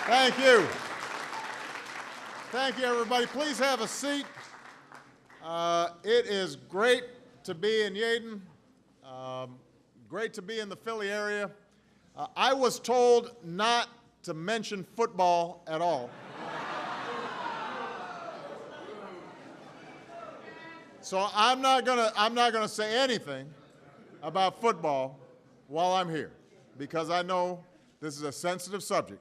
Thank you. Thank you, everybody. Please have a seat. It is great to be in Yeadon, great to be in the Philly area. I was told not to mention football at all. So I'm not gonna say anything about football while I'm here, because I know this is a sensitive subject.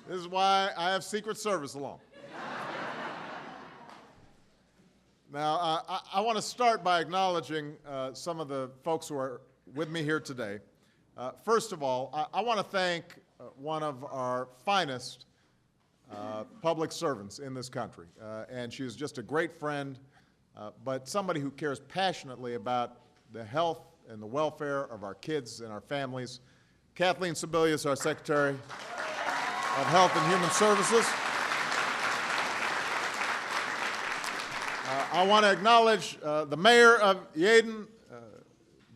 This is why I have Secret Service along. Now, I want to start by acknowledging some of the folks who are with me here today. First of all, I want to thank one of our finest public servants in this country. And she is just a great friend, but somebody who cares passionately about the health and the welfare of our kids and our families. Kathleen Sebelius, our Secretary of Health and Human Services. I want to acknowledge the mayor of Yeadon,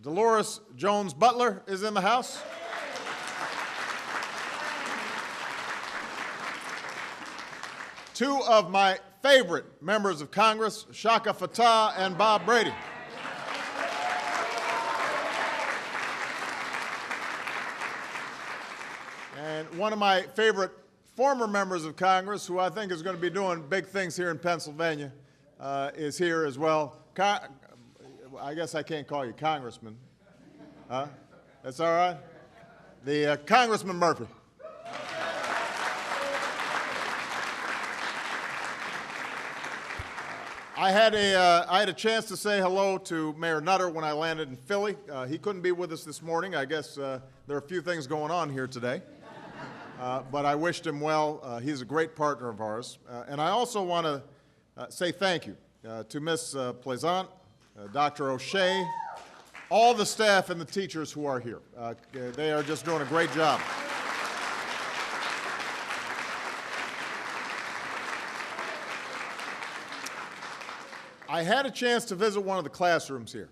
Dolores Jones Butler, is in the house. Two of my favorite members of Congress, Shaka Fattah and Bob Brady. And one of my favorite former members of Congress, who I think is going to be doing big things here in Pennsylvania, is here as well. I guess I can't call you Congressman. Huh? That's all right? The Congressman Murphy. I had a chance to say hello to Mayor Nutter when I landed in Philly. He couldn't be with us this morning. I guess there are a few things going on here today. But I wished him well. He's a great partner of ours. And I also want to say thank you to Ms. Plaisant, Dr. O'Shea, all the staff and the teachers who are here. They are just doing a great job. I had a chance to visit one of the classrooms here,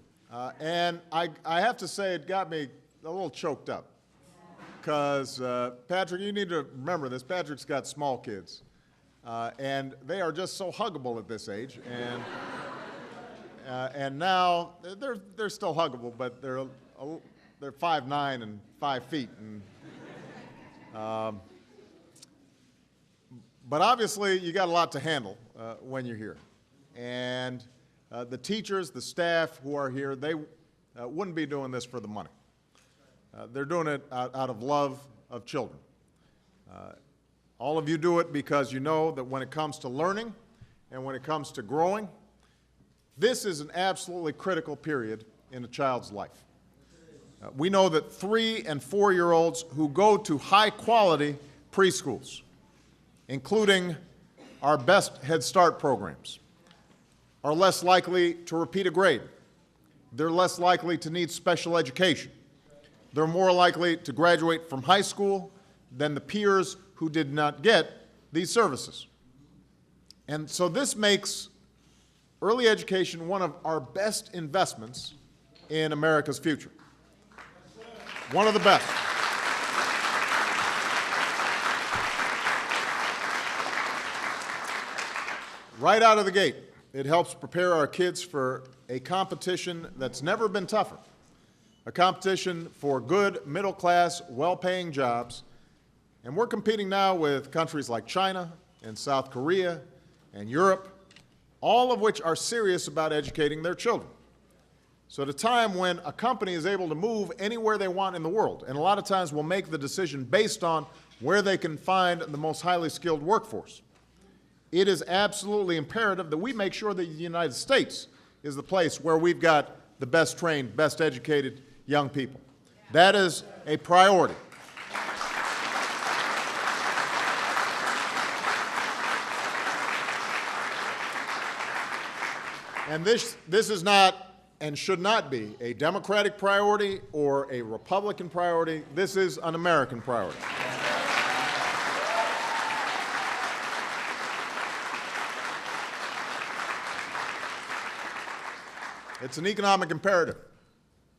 and I have to say it got me a little choked up. Because, Patrick, you need to remember this. Patrick's got small kids, and they are just so huggable at this age. And now they're still huggable, but they're 5'9" and 5 feet. And, but obviously, you got a lot to handle when you're here. And the teachers, the staff who are here, they wouldn't be doing this for the money. They're doing it out of love of children. All of you do it because you know that when it comes to learning and when it comes to growing, this is an absolutely critical period in a child's life. We know that 3- and 4-year-olds who go to high-quality preschools, including our best Head Start programs, are less likely to repeat a grade. They're less likely to need special education. They're more likely to graduate from high school than the peers who did not get these services. And so this makes early education one of our best investments in America's future. One of the best. Right out of the gate, it helps prepare our kids for a competition that's never been tougher. A competition for good, middle-class, well-paying jobs. And we're competing now with countries like China and South Korea and Europe, all of which are serious about educating their children. So at a time when a company is able to move anywhere they want in the world, and a lot of times will make the decision based on where they can find the most highly skilled workforce, it is absolutely imperative that we make sure that the United States is the place where we've got the best trained, best educated young people. That is a priority. And this is not and should not be a Democratic priority or a Republican priority. This is an American priority. It's an economic imperative.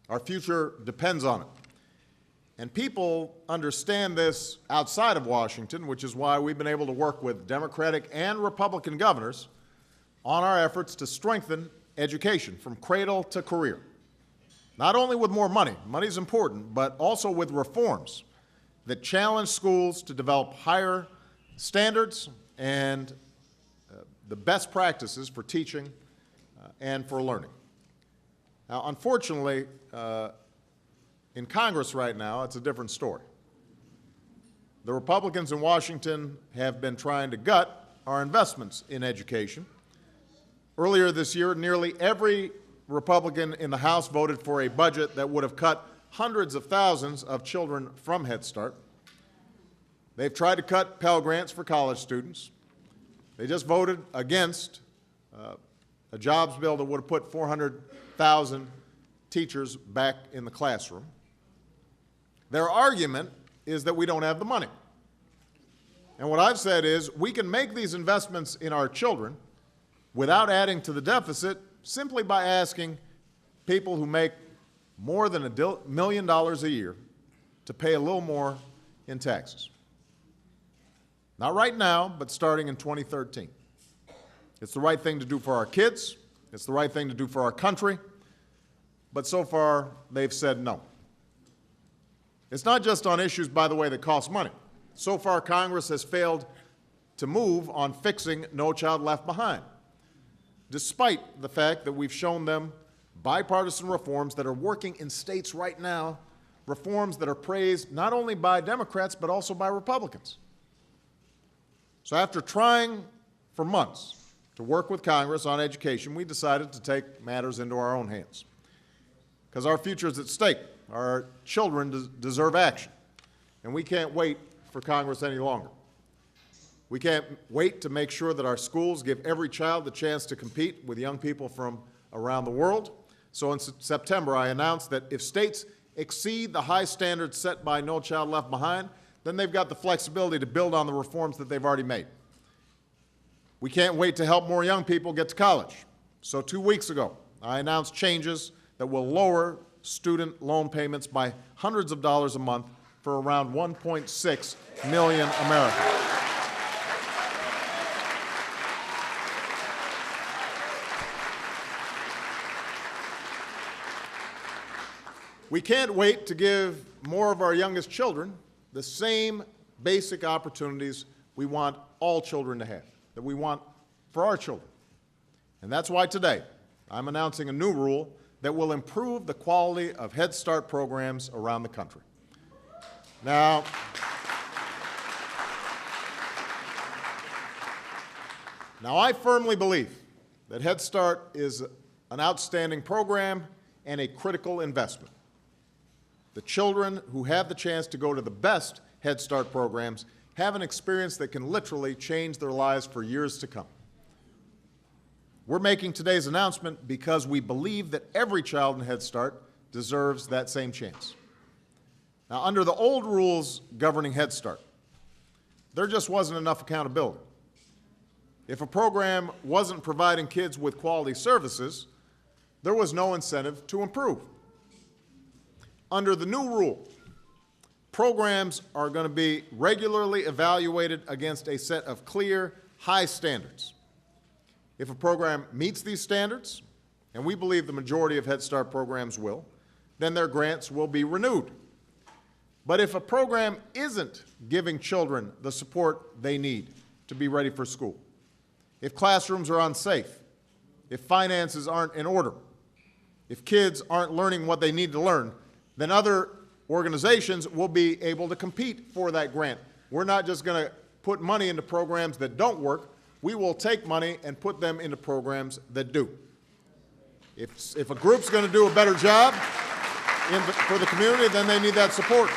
Our future depends on it. And people understand this outside of Washington, which is why we've been able to work with Democratic and Republican governors on our efforts to strengthen education from cradle to career. Not only with more money, money's important, but also with reforms that challenge schools to develop higher standards and the best practices for teaching and for learning. Now, unfortunately, in Congress right now, it's a different story. The Republicans in Washington have been trying to gut our investments in education. Earlier this year, nearly every Republican in the House voted for a budget that would have cut hundreds of thousands of children from Head Start. They've tried to cut Pell Grants for college students. They just voted against a jobs bill that would have put 400,000 teachers back in the classroom. Their argument is that we don't have the money. And what I've said is we can make these investments in our children without adding to the deficit simply by asking people who make more than $1 million a year to pay a little more in taxes. Not right now, but starting in 2013. It's the right thing to do for our kids. It's the right thing to do for our country. But so far, they've said no. It's not just on issues, by the way, that cost money. So far, Congress has failed to move on fixing No Child Left Behind, despite the fact that we've shown them bipartisan reforms that are working in states right now, reforms that are praised not only by Democrats but also by Republicans. So after trying for months to work with Congress on education, we decided to take matters into our own hands. Because our future is at stake. Our children deserve action. And we can't wait for Congress any longer. We can't wait to make sure that our schools give every child the chance to compete with young people from around the world. So in September, I announced that if states exceed the high standards set by No Child Left Behind, then they've got the flexibility to build on the reforms that they've already made. We can't wait to help more young people get to college. So 2 weeks ago, I announced changes that will lower student loan payments by hundreds of dollars a month for around 1.6 million Americans. We can't wait to give more of our youngest children the same basic opportunities we want all children to have, that we want for our children. And that's why today I'm announcing a new rule that will improve the quality of Head Start programs around the country. Now, I firmly believe that Head Start is an outstanding program and a critical investment. The children who have the chance to go to the best Head Start programs have an experience that can literally change their lives for years to come. We're making today's announcement because we believe that every child in Head Start deserves that same chance. Now, under the old rules governing Head Start, there just wasn't enough accountability. If a program wasn't providing kids with quality services, there was no incentive to improve. Under the new rule, programs are going to be regularly evaluated against a set of clear, high standards. If a program meets these standards, and we believe the majority of Head Start programs will, then their grants will be renewed. But if a program isn't giving children the support they need to be ready for school, if classrooms are unsafe, if finances aren't in order, if kids aren't learning what they need to learn, then other organizations will be able to compete for that grant. We're not just going to put money into programs that don't work. We will take money and put them into programs that do. If a group's going to do a better job for the community, then they need that support.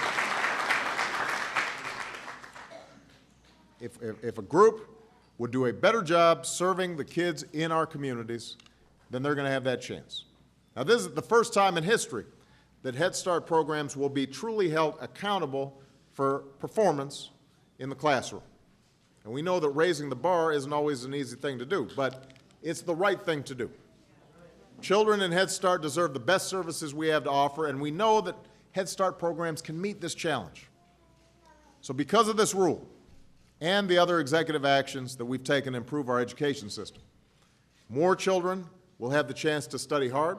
If a group would do a better job serving the kids in our communities, then they're going to have that chance. Now, this is the first time in history that Head Start programs will be truly held accountable for performance in the classroom. And we know that raising the bar isn't always an easy thing to do, but it's the right thing to do. Children in Head Start deserve the best services we have to offer, and we know that Head Start programs can meet this challenge. So because of this rule and the other executive actions that we've taken to improve our education system, more children will have the chance to study hard,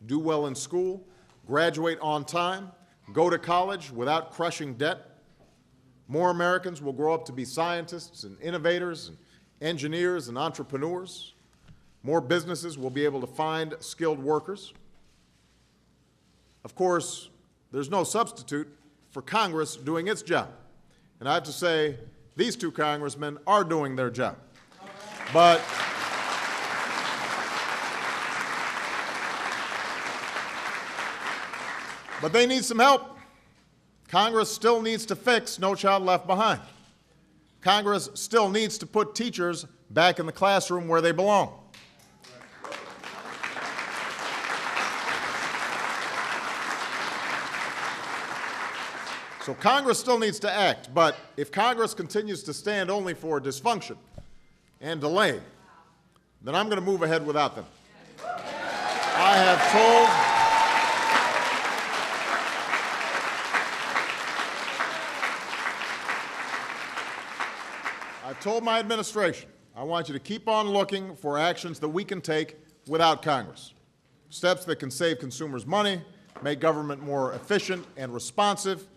do well in school, graduate on time, go to college without crushing debt. More Americans will grow up to be scientists and innovators and engineers and entrepreneurs. More businesses will be able to find skilled workers. Of course, there's no substitute for Congress doing its job. And I have to say, these two congressmen are doing their job. But they need some help. Congress still needs to fix No Child Left Behind. Congress still needs to put teachers back in the classroom where they belong. So Congress still needs to act, but if Congress continues to stand only for dysfunction and delay, then I'm going to move ahead without them. I've told my administration, I want you to keep on looking for actions that we can take without Congress. Steps that can save consumers money, make government more efficient and responsive,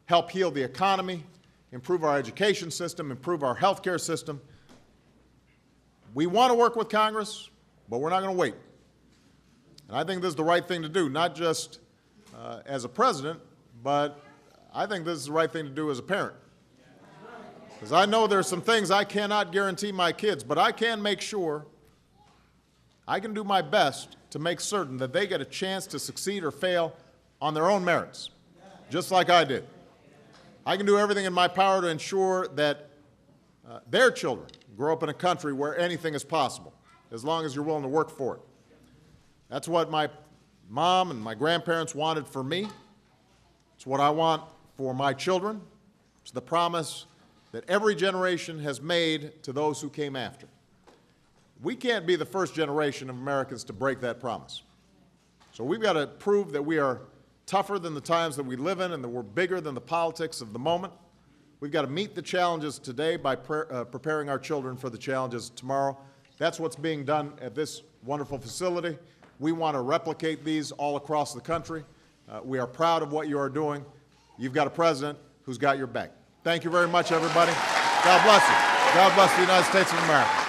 help heal the economy, improve our education system, improve our health care system. We want to work with Congress, but we're not going to wait. And I think this is the right thing to do, not just as a president, but I think this is the right thing to do as a parent. Because I know there's some things I cannot guarantee my kids, but I can make sure, I can do my best to make certain that they get a chance to succeed or fail on their own merits, just like I did. I can do everything in my power to ensure that their children grow up in a country where anything is possible, as long as you're willing to work for it. That's what my mom and my grandparents wanted for me. It's what I want for my children. It's the promise that every generation has made to those who came after. We can't be the first generation of Americans to break that promise. So we've got to prove that we are tougher than the times that we live in and that we're bigger than the politics of the moment. We've got to meet the challenges today by preparing our children for the challenges tomorrow. That's what's being done at this wonderful facility. We want to replicate these all across the country. We are proud of what you are doing. You've got a president who's got your back. Thank you very much, everybody. God bless you. God bless the United States of America.